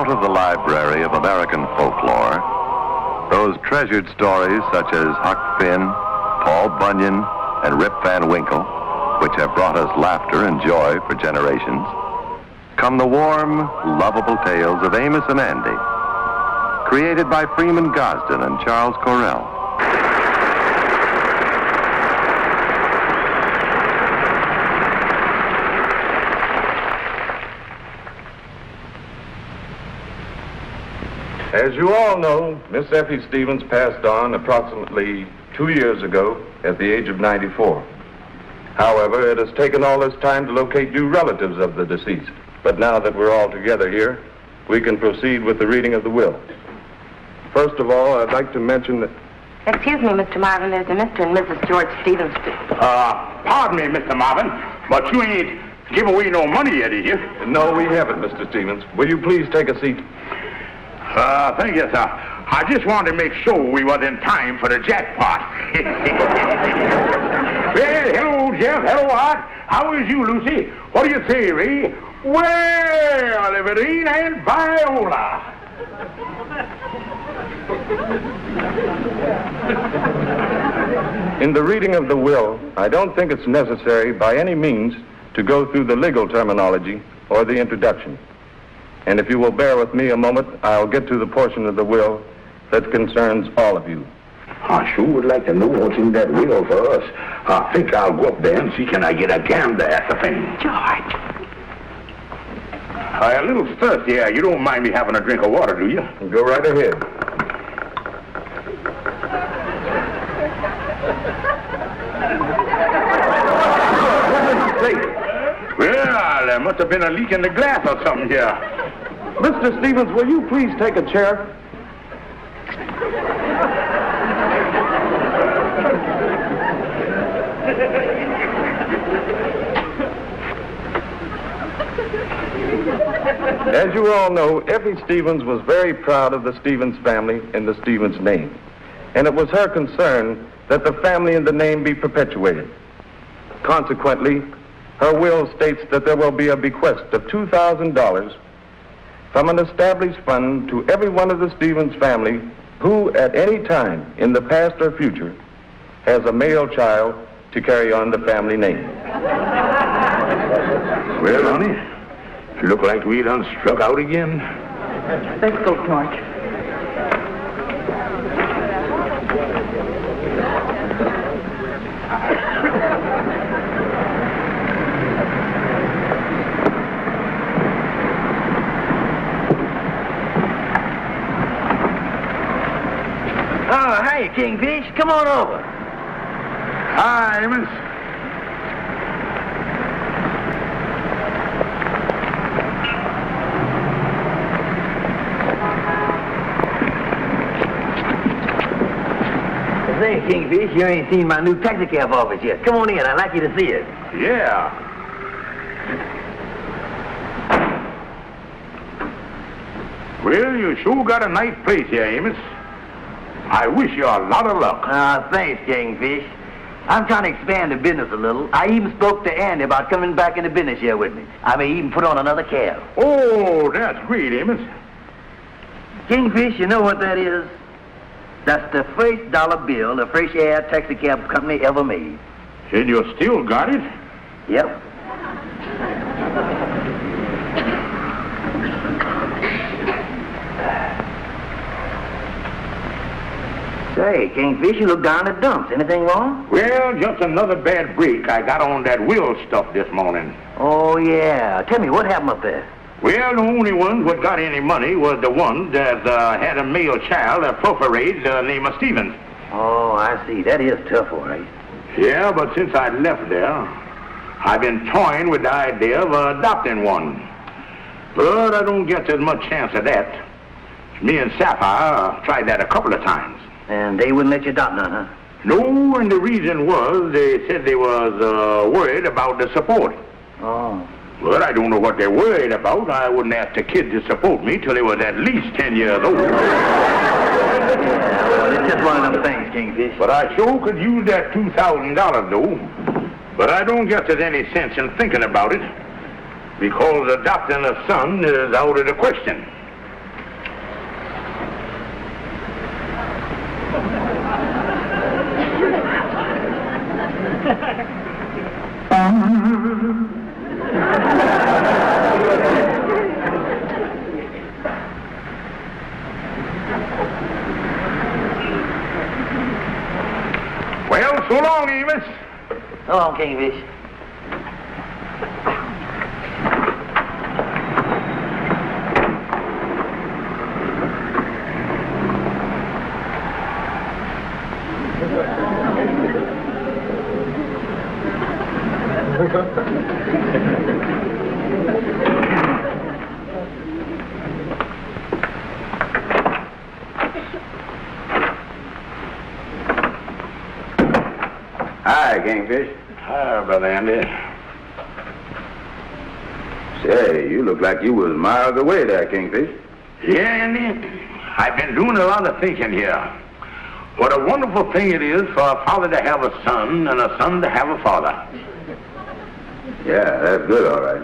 out of the library of American folklore, those treasured stories such as Huck Finn, Paul Bunyan, and Rip Van Winkle, which have brought us laughter and joy for generations, come the warm, lovable tales of Amos and Andy, created by Freeman, Godson, and Charles Carrell. As you all know, Miss Effie Stevens passed on approximately 2 years ago at the age of 94. However, it has taken all this time to locate new relatives of the deceased. But now that we're all together here, we can proceed with the reading of the will. First of all, I'd like to mention that... Excuse me, Mr. Marvin, there's a Mr. and Mrs. George Stevens. Pardon me, Mr. Marvin, but you ain't give away no money yet, is you? No, we haven't, Mr. Stevens. Will you please take a seat? Thank you, sir. I just wanted to make sure we was in time for the jackpot. Well, hello, Jeff. Hello, Art. How is you, Lucy? What do you say, Ray? Well, if it ain't Aunt Viola. In the reading of the will, I don't think it's necessary by any means to go through the legal terminology or the introduction. And if you will bear with me a moment, I'll get to the portion of the will that concerns all of you. I sure would like to know what's in that will for us. I think I'll go up there and see can I get a gander at the thing. George. I'm a little thirsty here. You don't mind me having a drink of water, do you? Go right ahead. Well, there must have been a leak in the glass or something here. Mr. Stevens, will you please take a chair? As you all know, Effie Stevens was very proud of the Stevens family and the Stevens name. And it was her concern that the family and the name be perpetuated. Consequently, her will states that there will be a bequest of $2,000 from an established fund to every one of the Stevens family who, at any time in the past or future, has a male child to carry on the family name. Well, honey, look like we done struck out again. Let's go, George. Oh, hey, Kingfish, come on over. Hi, Amos. Say, Kingfish, you ain't seen my new taxicab office yet. Come on in, I'd like you to see it. Yeah. Well, you sure got a nice place here, Amos. I wish you a lot of luck. Thanks, Kingfish. I'm trying to expand the business a little. I even spoke to Andy about coming back into business here with me. I may even put on another cab. Oh, that's great, Amos. Kingfish, you know what that is? That's the first dollar bill the Fresh Air Taxicab Company ever made. And you still got it? Yep. Say, Kingfish, you look down at dumps. Anything wrong? Well, just another bad break I got on that will stuff this morning. Oh, yeah. Tell me, what happened up there? Well, the only ones what got any money was the ones that had a male child that perforated the name of Stevens. Oh, I see. That is tough, all right. Yeah, but since I left there, I've been toying with the idea of adopting one. But I don't get as much chance of that. Me and Sapphire tried that a couple of times. And they wouldn't let you adopt none, huh? No, and the reason was they said they was worried about the support. Oh. But I don't know what they're worried about. I wouldn't ask the kid to support me till they was at least 10 years old. Yeah, well, it's just one of them things, Kingfish. But I sure could use that $2,000, though. But I don't guess there's any sense in thinking about it, because adopting a son is out of the question. Go on, Kingfish. Hi, Kingfish. Hi, Brother Andy. Say, you look like you was miles away there, Kingfish. Yeah, Andy. I've been doing a lot of thinking here. What a wonderful thing it is for a father to have a son and a son to have a father. Yeah, that's good, all right.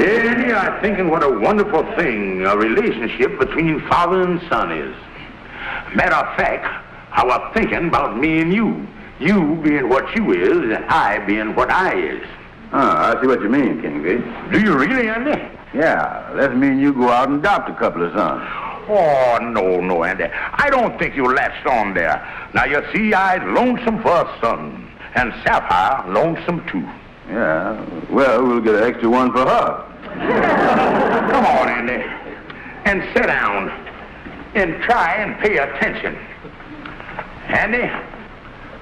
Yeah, Andy, I'm thinking what a wonderful thing a relationship between father and son is. Matter of fact, I was thinking about me and you. You being what you is, and I being what I is. I see what you mean, Kingfish. Do you really, Andy? Yeah, that means you go out and adopt a couple of sons. Oh, no, Andy. I don't think you latched on there. Now, you see, I's lonesome for a son, and Sapphire lonesome too. Yeah, well, we'll get an extra one for her. Come on, Andy, and sit down, and try and pay attention. Andy,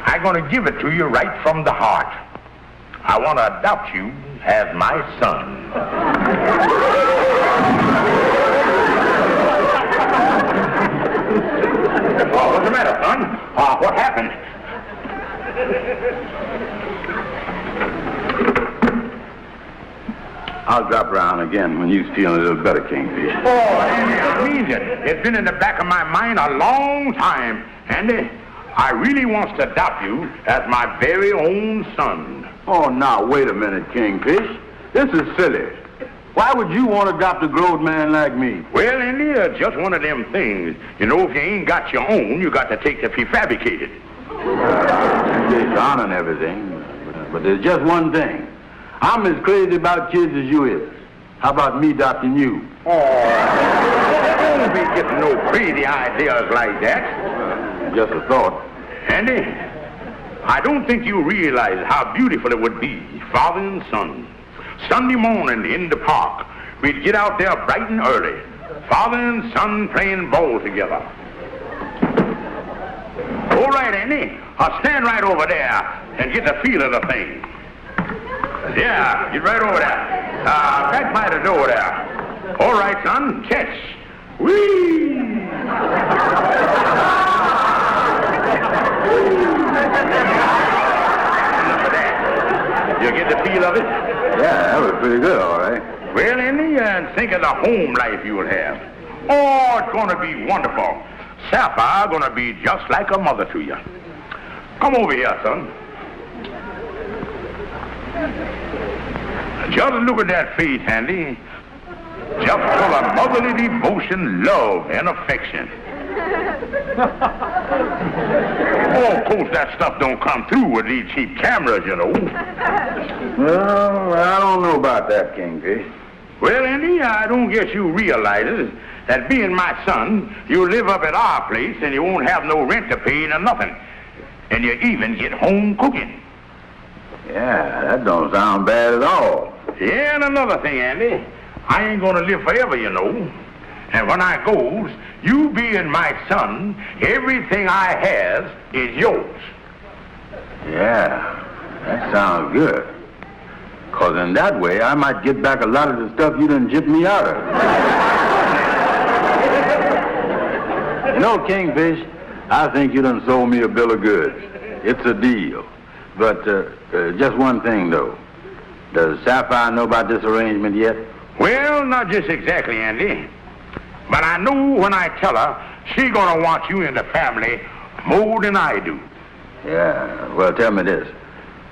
I'm going to give it to you right from the heart. I want to adopt you as my son. Oh, what's the matter, son? What happened? I'll drop around again when you're feeling a little better, Kingfish. Oh, Andy, I mean it. It's been in the back of my mind a long time. Andy, I really wants to adopt you as my very own son. Oh, now, wait a minute, Kingfish. This is silly. Why would you want to adopt a grown man like me? Well, Andy, just one of them things. You know, if you ain't got your own, you got to take the prefabricated. It's on and everything, but there's just one thing. I'm as crazy about kids as you is. How about me adopting you? Oh, don't be getting no crazy ideas like that. Just a thought. Andy, I don't think you realize how beautiful it would be, father and son. Sunday morning in the park, we'd get out there bright and early, father and son playing ball together. All right, Andy, I'll stand right over there and get the feel of the thing. Yeah, get right over there. Back by the door there. All right, son, catch. Whee! You get the feel of it? Yeah, that was pretty good, all right. Well, Andy, and think of the home life you will have. Oh, it's going to be wonderful. Sapphire going to be just like a mother to you. Come over here, son. Just look at that face, Andy. Just full of motherly devotion, love, and affection. Oh, of course, that stuff don't come through with these cheap cameras, you know. Well, I don't know about that, Kingfish. Well, Andy, I don't guess you realize that being my son, you live up at our place and you won't have no rent to pay nor nothing. And you even get home cooking. Yeah, that don't sound bad at all. Yeah, and another thing, Andy, I ain't gonna live forever, you know. And when I goes, you being my son, everything I has is yours. Yeah, that sounds good. 'Cause in that way, I might get back a lot of the stuff you done gypped me out of. You know, Kingfish, I think you done sold me a bill of goods. It's a deal. But just one thing, though. Does Sapphire know about this arrangement yet? Well, not just exactly, Andy. But I know when I tell her, she gonna want you in the family more than I do. Yeah, well, tell me this.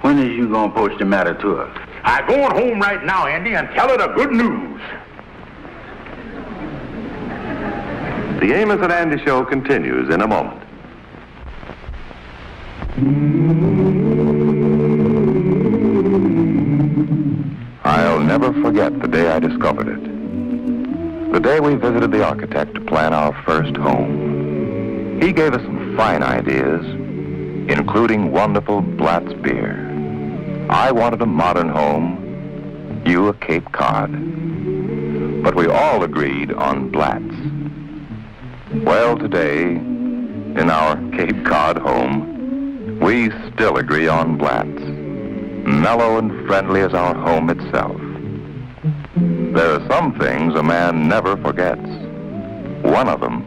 When is you gonna post the matter to her? I'm going home right now, Andy, and tell her the good news. The Amos and Andy Show continues in a moment. I'll never forget the day I discovered it. The day we visited the architect to plan our first home. He gave us some fine ideas, including wonderful Blatz beer. I wanted a modern home, you a Cape Cod. But we all agreed on Blatts. Well, today, in our Cape Cod home, we still agree on Blatts. Mellow and friendly as our home itself. There are some things a man never forgets. One of them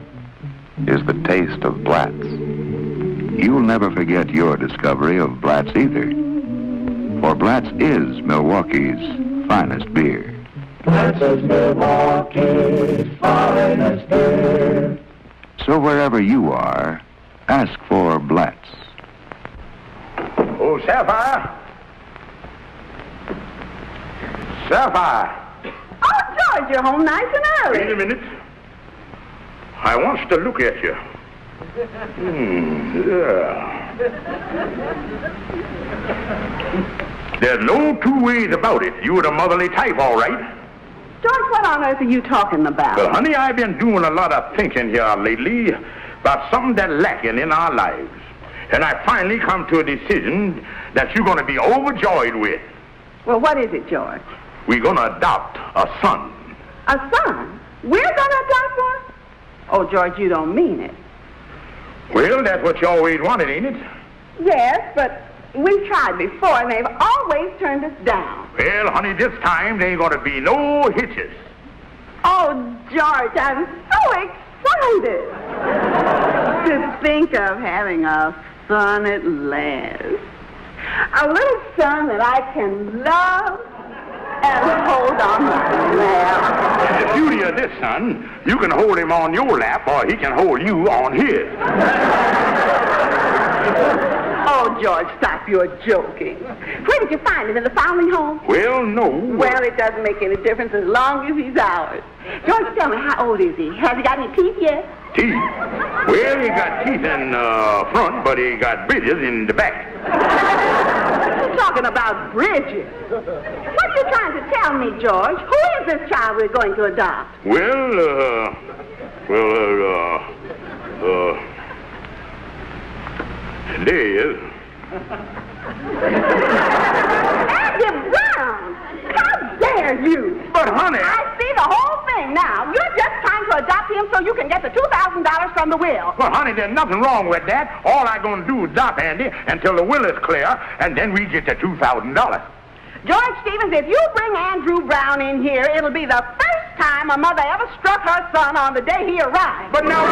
is the taste of Blatts. You'll never forget your discovery of Blatts either. For Blatts is Milwaukee's finest beer. Blatts is Milwaukee's finest beer. So wherever you are, ask for Blatts. Oh, Sapphire. Sapphire. Oh, George, you're home nice and early. Wait a minute. I wants to look at you. Yeah. There's no two ways about it. You're the motherly type, all right. George, what on earth are you talking about? Well, honey, I've been doing a lot of thinking here lately about something that's lacking in our lives. And I finally come to a decision that you're going to be overjoyed with. Well, what is it, George? We're going to adopt a son. A son? We're going to adopt one? Oh, George, you don't mean it. Well, that's what you always wanted, ain't it? Yes, but we've tried before, and they've always turned us down. Well, honey, this time there ain't going to be no hitches. Oh, George, I'm so excited to think of having a son at last. A little son that I can love and hold on my lap. The beauty of this son, you can hold him on your lap or he can hold you on his. Oh, George, stop your joking. Where did you find him? In the foundling home? Well, no. Well, it doesn't make any difference as long as he's ours. George, tell me, how old is he? Has he got any teeth yet? Teeth? Well, he got teeth in front, but he got bridges in the back. You're talking about bridges. What are you trying to tell me, George? Who is this child we're going to adopt? There he is. Andy Brown! How dare you? But, honey... I see the whole thing now. You're just trying to adopt him so you can get the $2,000 from the will. Well, honey, there's nothing wrong with that. All I'm going to do is adopt Andy until the will is clear, and then we get the $2,000. George Stevens, if you bring Andrew Brown in here, it'll be the first time a mother ever struck her son on the day he arrived. But now...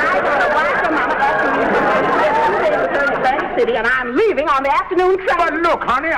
I got a wife and mama asking me to return to Atlantic City, and I'm leaving on the afternoon train. But look, honey,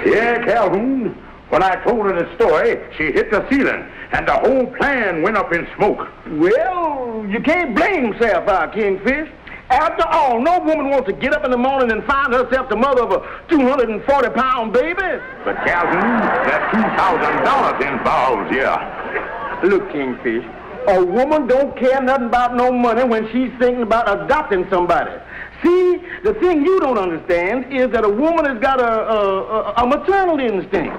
Yeah, Calhoun. When I told her the story, she hit the ceiling, and the whole plan went up in smoke. Well, you can't blame Sapphire, Kingfish. After all, no woman wants to get up in the morning and find herself the mother of a 240-pound baby. But, Calhoun, that $2,000 involves, yeah. Look, Kingfish, a woman don't care nothing about no money when she's thinking about adopting somebody. See, the thing you don't understand is that a woman has got a maternal instinct.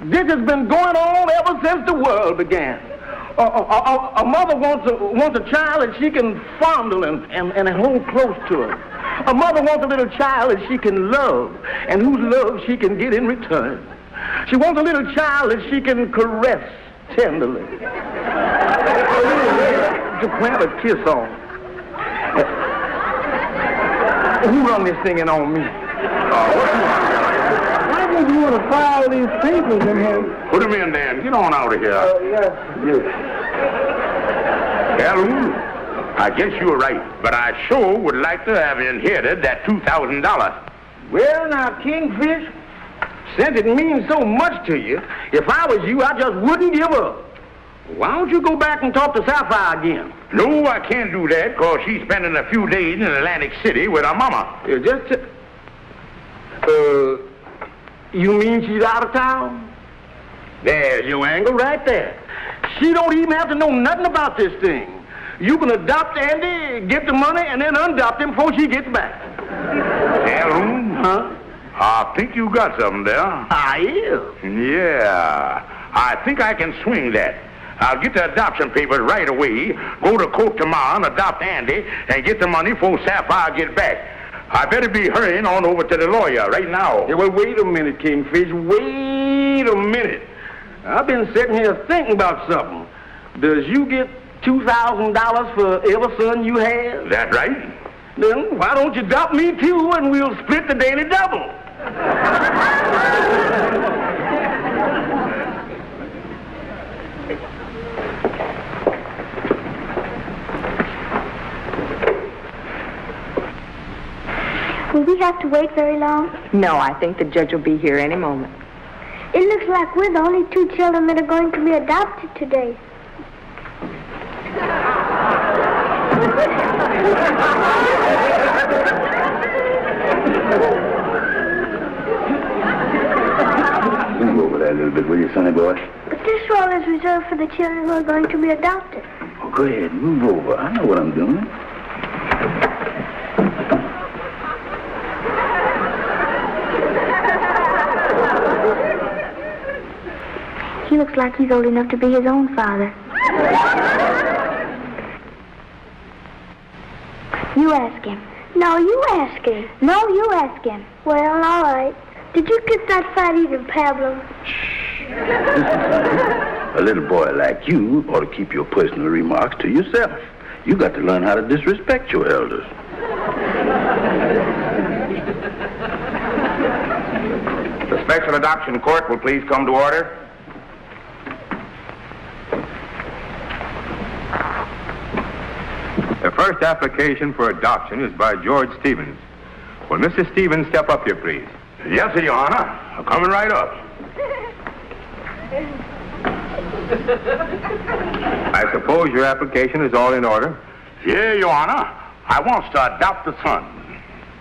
This has been going on ever since the world began. A mother wants a child that she can fondle and hold close to her. A mother wants a little child that she can love and whose love she can get in return. She wants a little child that she can caress tenderly. To plant a kiss on. Who run this thing in on me? Why did you want to file these papers in here? Put them in there and get on out of here. Yes. Calhoun, I guess you're right, but I sure would like to have inherited that $2,000. Well, now, Kingfish, since it means so much to you, if I was you, I just wouldn't give up. Why don't you go back and talk to Sapphire again? No, I can't do that, because she's spending a few days in Atlantic City with her mama. You mean she's out of town? There's your angle right there. She don't even have to know nothing about this thing. You can adopt Andy, get the money, and then undopt him before she gets back. Calhoun? Huh? I think you got something there. I am. Yeah, I think I can swing that. I'll get the adoption papers right away, go to court tomorrow and adopt Andy, and get the money before Sapphire get back. I better be hurrying on over to the lawyer right now. Yeah, well, wait a minute, Kingfish. Wait a minute. I've been sitting here thinking about something. Does you get $2,000 for every son you have? That right? Then why don't you adopt me too, and we'll split the daily double? Will we have to wait very long? No, I think the judge will be here any moment. It looks like we're the only 2 children that are going to be adopted today. Move over there a little bit, will you, sonny boy? But this role is reserved for the children who are going to be adopted. Oh, go ahead, move over. I know what I'm doing. He looks like he's old enough to be his own father. You ask him. No, you ask him. No, you ask him. Well, all right. Did you get that fat-eating Pablo? A little boy like you ought to keep your personal remarks to yourself. You got to learn how to disrespect your elders. The Special Adoption Court will please come to order. The first application for adoption is by George Stevens. Will Mr. Stevens step up here, please? Yes, sir, Your Honor. I'm coming right up. I suppose your application is all in order? Yeah, Your Honor. I wants to adopt a son.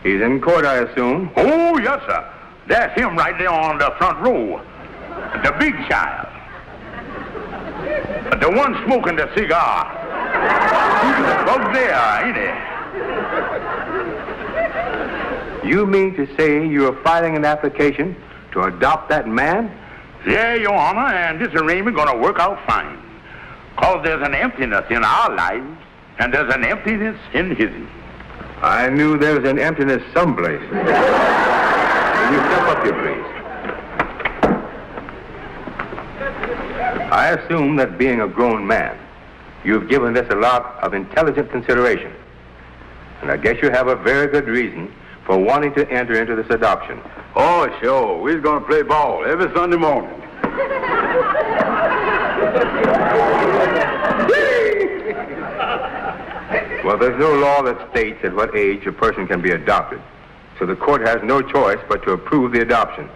He's in court, I assume? Oh, yes, sir. That's him right there on the front row. The big child. The one smoking the cigar. He's above there, ain't he? You mean to say you are filing an application to adopt that man? Yeah, Your Honor, and this arrangement gonna work out fine. 'Cause there's an emptiness in our lives, and there's an emptiness in his. I knew there was an emptiness someplace. Will you step up here, please? I assume that being a grown man, you've given this a lot of intelligent consideration. And I guess you have a very good reason for wanting to enter into this adoption. Oh, sure. We're going to play ball every Sunday morning. Well, there's no law that states at what age a person can be adopted. So the court has no choice but to approve the adoption.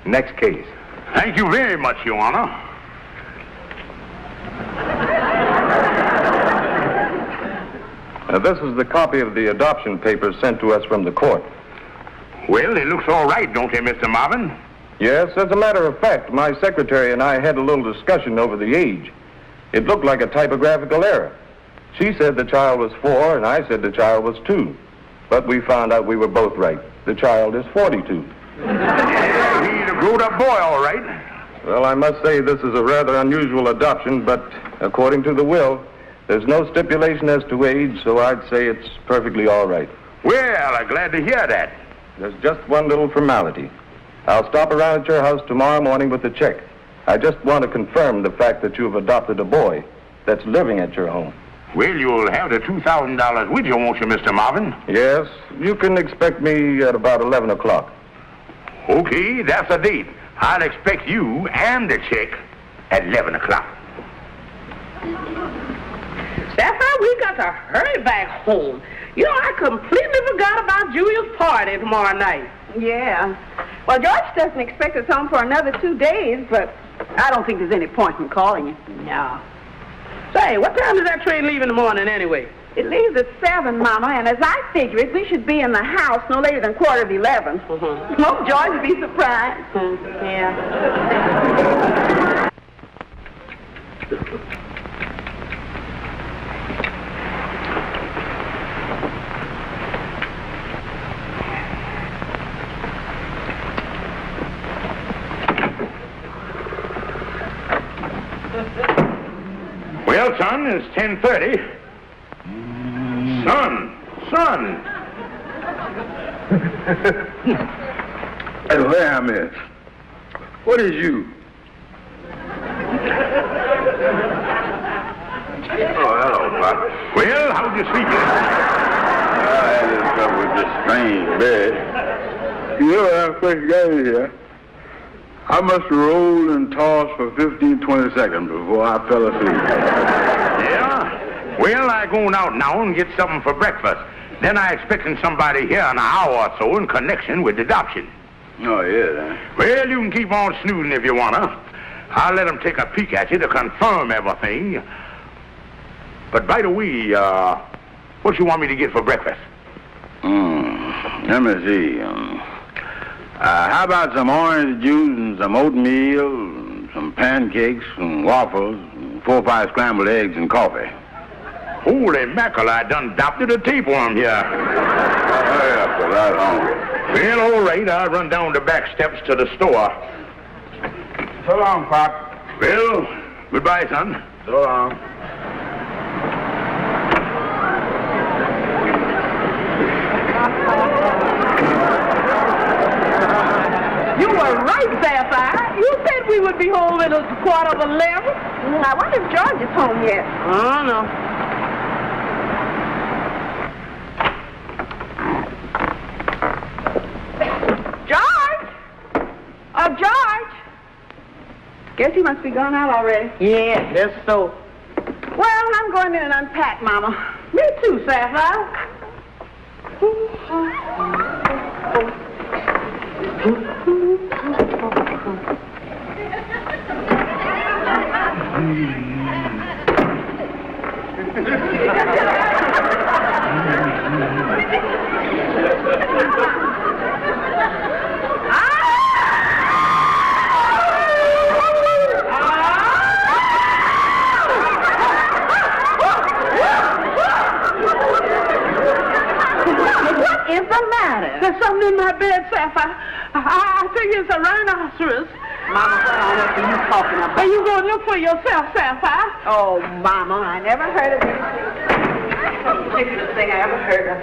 Next case. Thank you very much, Your Honor. This is the copy of the adoption papers sent to us from the court. Well, it looks all right, don't it, Mr. Marvin? Yes, as a matter of fact, my secretary and I had a little discussion over the age. It looked like a typographical error. She said the child was 4, and I said the child was 2. But we found out we were both right. The child is 42. Yeah, he's a grown-up boy, all right. Well, I must say this is a rather unusual adoption, but according to the will, there's no stipulation as to age, so I'd say it's perfectly all right. Well, I'm glad to hear that. There's just one little formality. I'll stop around at your house tomorrow morning with the check. I just want to confirm the fact that you've adopted a boy that's living at your home. Well, you'll have the $2,000 with you, won't you, Mr. Marvin? Yes, you can expect me at about 11 o'clock. Okay, that's a date. I'll expect you and the check at 11 o'clock. Sapphire, we got to hurry back home. You know, I completely forgot about Julia's party tomorrow night. Yeah. Well, George doesn't expect us home for another 2 days, but I don't think there's any point in calling you. No. Say, what time does that train leave in the morning anyway? It leaves at 7, Mama, and as I figure it, we should be in the house no later than 11:15. Mm-hmm. Won't George be surprised? Yeah. It's 10:30. Son. Where, miss? What is you? Oh, hello, Pop. Well, how'd you sleep? I had this trouble with this strange bed. You know, when I first got in here, I must roll and toss for 15, 20 seconds before I fell asleep. Yeah? Well, I going out now and get something for breakfast. Then I expecting somebody here in an hour or so in connection with adoption. Oh, yeah, Well, you can keep on snoozing if you wanna. I'll let them take a peek at you to confirm everything. But by the way, what you want me to get for breakfast? Let me see. How about some orange juice and some oatmeal, some pancakes, some waffles, and 4 or 5 scrambled eggs and coffee? Holy mackerel, I done adopted a tapeworm here. Hurry up, I'm right hungry. Well, all right, I'll run down the back steps to the store. So long, Pop. Well, goodbye, son. So long. You were right, Sapphire. You said we would be home at 11:15. I wonder if George is home yet. I don't know. George! Oh, George! Guess he must be gone out already. Yeah, that's so. Well, I'm going in and unpack, Mama. Me too, Sapphire. What is the matter? There's something in my bed, Sapphire. I think it's a rhinoceros. Mama, what on earth are you talking about? Are you going to look for yourself, Sapphire? Oh, Mama, I never heard of anything. That's the stupidest thing I ever heard of.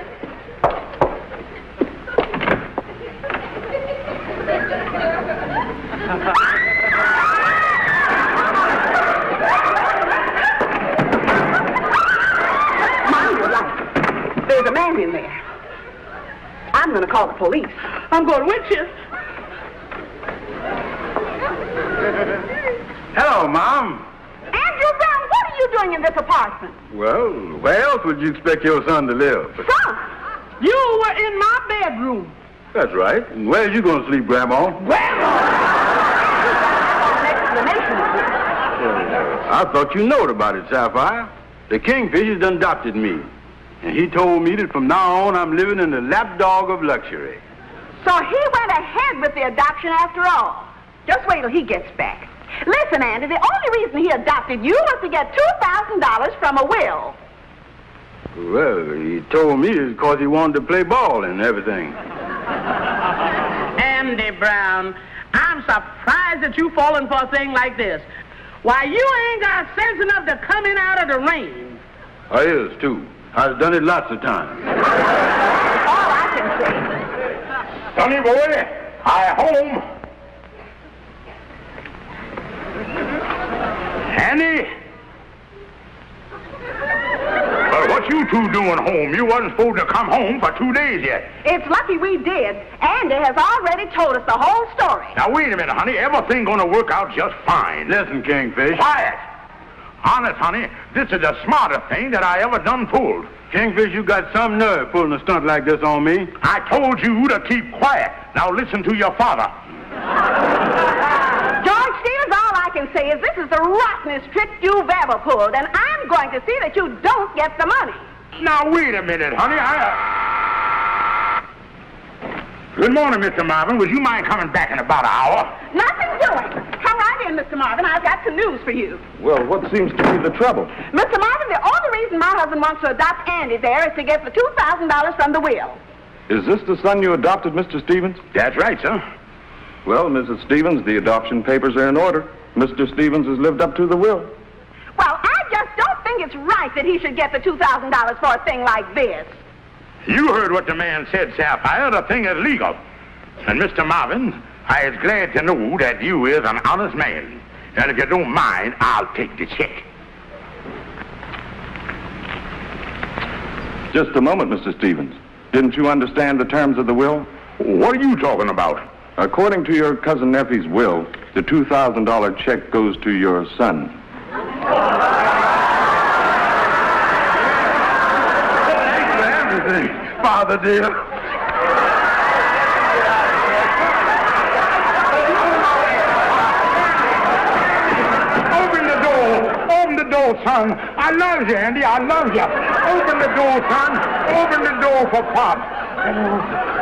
Mom, you're right. There's a man in there. I'm going to call the police. I'm going with you. Hello, Mom. Andrew Brown, what are you doing in this apartment? Well, where else would you expect your son to live? Son! You were in my bedroom. That's right. And where's you going to sleep, Grandma? I thought you knowed about it, Sapphire. The Kingfish has adopted me. And he told me that from now on I'm living in the lapdog of luxury. So he went ahead with the adoption after all. Just wait till he gets back. Listen, Andy, the only reason he adopted you was to get $2,000 from a will. Well, he told me it's because he wanted to play ball and everything. Andy Brown, I'm surprised that you fallen for a thing like this. Why, you ain't got sense enough to come in out of the rain. I is, too. I've done it lots of times. All I can say. Sonny boy, I home. Andy? Well, what you two doing home? You wasn't supposed to come home for 2 days yet. It's lucky we did. Andy has already told us the whole story. Now, wait a minute, honey. Everything gonna work out just fine. Listen, Kingfish. Quiet. Honest, honey, this is the smartest thing that I ever done pulled. Kingfish, you got some nerve pulling a stunt like this on me. I told you to keep quiet. Now listen to your father. George Stevens, all I can say is this is the rottenest trick you've ever pulled, and I'm going to see that you don't get the money. Now, wait a minute, honey. Good morning, Mr. Marvin. Would you mind coming back in about an hour? Nothing doing. Come right in, Mr. Marvin. I've got some news for you. Well, what seems to be the trouble? Mr. Marvin, the only reason my husband wants to adopt Andy there is to get the $2,000 from the will. Is this the son you adopted, Mr. Stevens? That's right, sir. Well, Mrs. Stevens, the adoption papers are in order. Mr. Stevens has lived up to the will. Well, I just don't think it's right that he should get the $2,000 for a thing like this. You heard what the man said, Sapphire. The thing is legal. And Mr. Marvin, I is glad to know that you is an honest man. And if you don't mind, I'll take the check. Just a moment, Mr. Stevens. Didn't you understand the terms of the will? What are you talking about? According to your cousin Effie's will, the $2,000 check goes to your son. Thanks for everything, Father dear. Open the door, son. I love you, Andy. I love you. Open the door, son. Open the door for Pop.